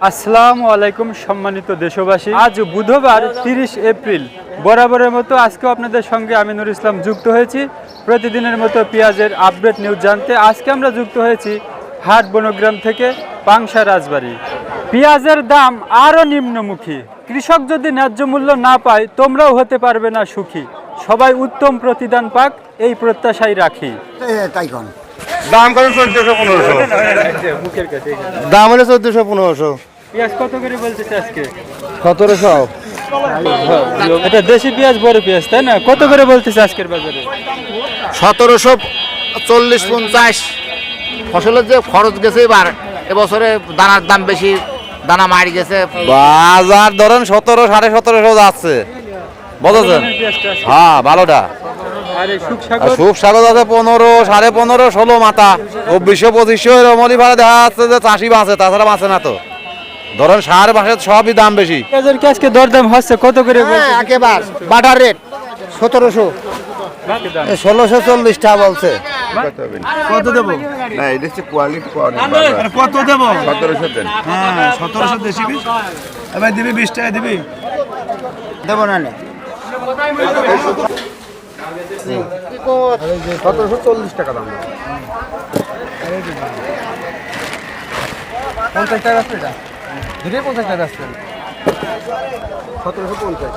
আসসালামু আলাইকুম সম্মানিত দেশবাসী, আজ বুধবার 30 এপ্রিল বরাবরের মতো আজকেও আপনাদের সঙ্গে আমি নুর ইসলাম যুক্ত হয়েছি প্রতিদিনের মতো পেঁয়াজের আপডেট নিউজ জানতে। আজকে আমরা যুক্ত হয়েছি হাট বনগ্রাম থেকে পাংশা রাজবাড়ী। পেঁয়াজের দাম আরও নিম্নমুখী, কৃষক যদি ন্যায্য মূল্য না পায় তোমরাও হতে পারবে না সুখী। সবাই উত্তম প্রতিদান পাক এই প্রত্যাশাই রাখি। দাম কত? 1400-1500। দাম হলো 1400-1500। পেঁয়াজ কত করে বলতেছে আজকে? 1700। এটা দেশি পেঁয়াজ, বড় পেঁয়াজ, তাই না? কত করে বলতেছে আজকের বাজারে? 1740-50। ফসলের যে খরচ গেছে এবার এবছরে দানার দাম বেশি, দানা মারি গেছে। বাজার ধরেন 1700-1750 যাচ্ছে, বুঝেছেন? হ্যাঁ, ভালোটা। আর এই শুকসাগর সুখসাগর আছে 15, 15.5, 16 মাথা, 2400-2500 এরকম ভাড়া দেখা যাচ্ছে যে চাষি বাঁচে, তাছাড়া বাঁচে না। তো ধরেন সার বাঁচে, সবই দাম বেশি। পেঁয়াজের কি আজকে দরদাম হচ্ছে? কত করে বলতেছে? একেবারে বাটার রেট 1700, 1640 টাকা বলছে। কত দেবো? না, এটা হচ্ছে কোয়ালিটি পাওয়া কত দেবো? 1700 দেন। হ্যাঁ 1700 দেশি বীজ। এবার দিবি 20 টাকা দিবি? দেবো না 1740 টাকা দাম। 50 টাকা আছে এটা? 50 টাকা আছে। 1750।